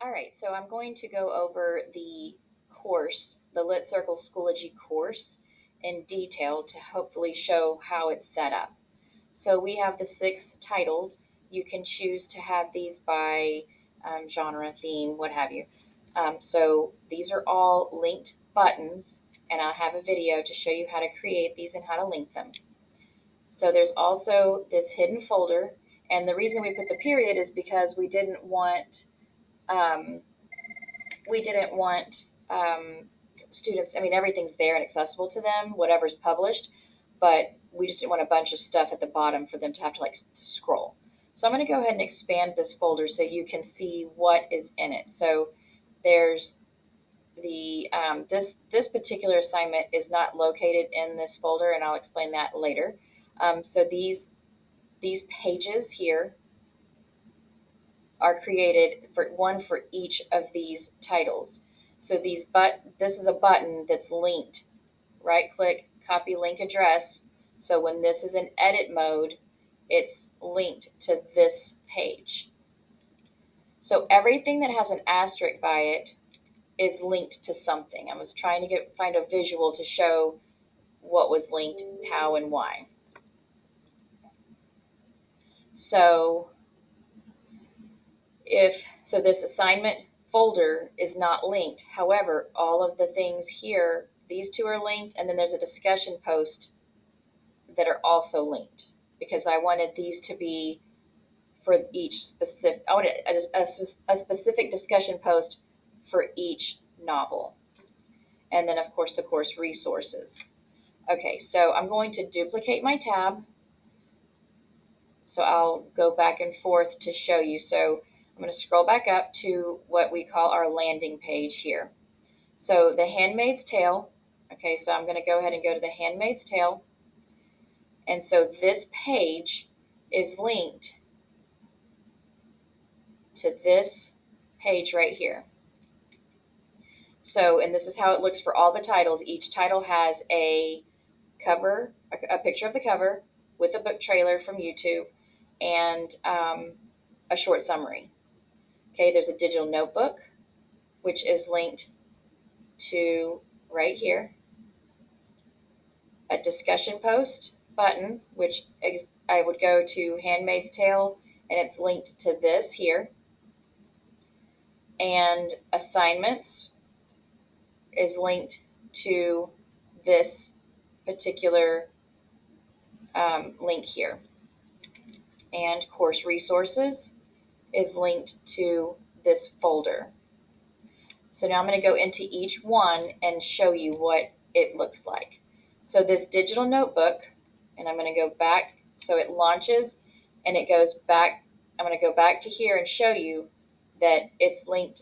All right, so I'm going to go over the course, the Lit Circle Schoology course in detail to hopefully show how it's set up. So we have the 6 titles. You can choose to have these by genre, theme, what have you. So these are all linked buttons, and I'll have a video to show you how to create these and how to link them. So there's also this hidden folder, and the reason we put the period is because um, we didn't want students. I mean, everything's there and accessible to them, whatever's published, but we just didn't want a bunch of stuff at the bottom for them to have to scroll. So I'm going to go ahead and expand this folder so you can see what is in it. So there's the this particular assignment is not located in this folder, and I'll explain that later. So these pages here are created for one for each of these titles. So this is a button that's linked. Right click, copy link address. So when this is in edit mode, it's linked to this page. So everything that has an asterisk by it is linked to something. I was trying to find a visual to show what was linked, how, and why. So this assignment folder is not linked. However, all of the things here, these two are linked, and then there's a discussion post that are also linked because I wanted these to be for each specific. I wanted a specific discussion post for each novel, and then of course the course resources. Okay, so I'm going to duplicate my tab. So I'll go back and forth to show you. So I'm going to scroll back up to what we call our landing page here. So the Handmaid's Tale. Okay, so I'm going to go ahead and go to the Handmaid's Tale. And so this page is linked to this page right here. So, and this is how it looks for all the titles. Each title has a cover, a picture of the cover with a book trailer from YouTube, and a short summary. Okay, there's a digital notebook, which is linked to right here. A discussion post button, which I would go to Handmaid's Tale, and it's linked to this here. And assignments is linked to this particular link here. And course resources is linked to this folder. So now I'm going to go into each one and show you what it looks like. So this digital notebook, and I'm going to go back, so it launches and it goes back. I'm going to go back to here and show you that it's linked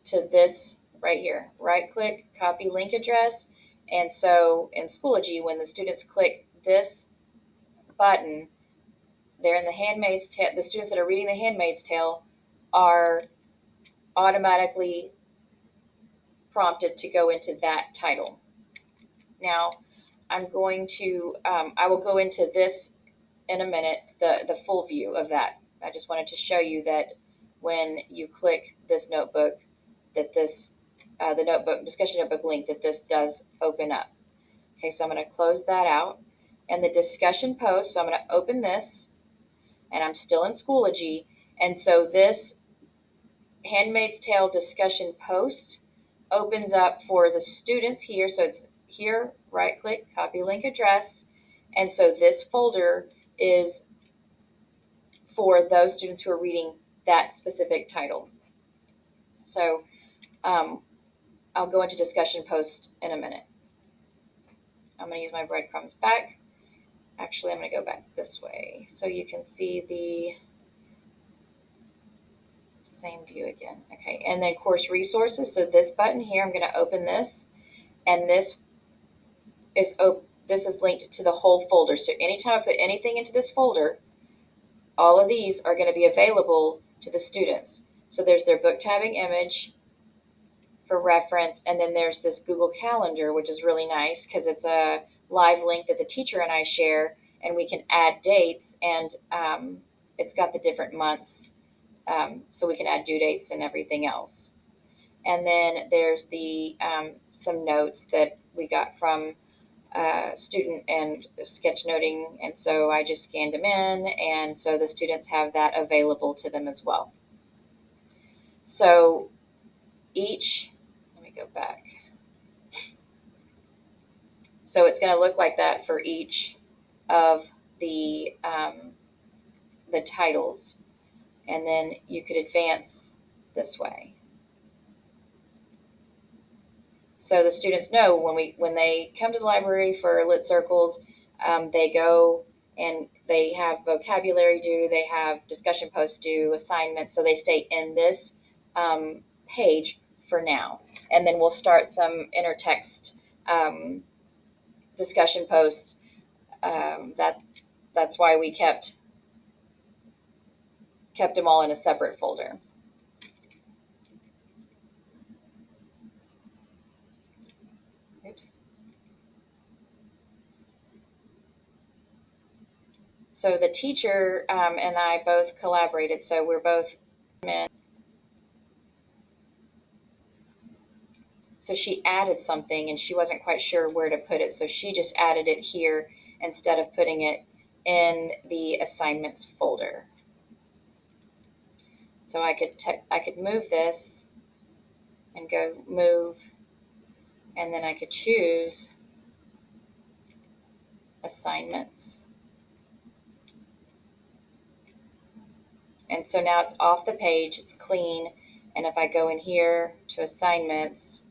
to this right here. Right click, copy link address. And so in Schoology, when the students click this button, they're in the Handmaid's Tale. The students that are reading the Handmaid's Tale are automatically prompted to go into that title. Now, I will go into this in a minute, the full view of that. I just wanted to show you that when you click this notebook, that the notebook, discussion notebook link, that this does open up. Okay, so I'm going to close that out. And the discussion post, so I'm going to open this, and I'm still in Schoology. And so this Handmaid's Tale discussion post opens up for the students here. So it's here, right click, copy link address. And so this folder is for those students who are reading that specific title. So I'll go into discussion post in a minute. I'm going to use my breadcrumbs back. Actually, I'm going to go back this way so you can see the same view again. Okay, and then course resources. So this button here, I'm going to open this, and this is linked to the whole folder. So anytime I put anything into this folder, all of these are going to be available to the students. So there's their book tabbing image for reference, and then there's this Google Calendar, which is really nice because it's a live link that the teacher and I share, and we can add dates, and it's got the different months so we can add due dates and everything else. And then there's the some notes that we got from student and sketchnoting, and so I just scanned them in, and so the students have that available to them as well. So each, let me go back. So it's going to look like that for each of the titles, and then you could advance this way. So the students know when they come to the library for Lit Circles, they go and they have vocabulary due, they have discussion posts due, assignments, so they stay in this page for now. And then we'll start some intertext discussion posts. That's why we kept them all in a separate folder. Oops. So the teacher and I both collaborated. So we're both in. So she added something and she wasn't quite sure where to put it. So she just added it here instead of putting it in the assignments folder. So I could move this and go move, and then I could choose assignments. And so now it's off the page, it's clean. And if I go in here to assignments,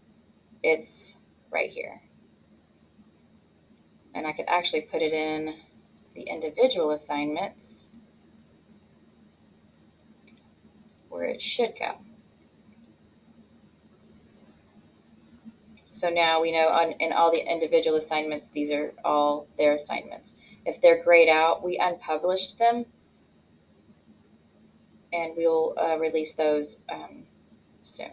it's right here. And I could actually put it in the individual assignments where it should go. So now we know in all the individual assignments, these are all their assignments. If they're grayed out, we unpublished them, and we'll release those soon.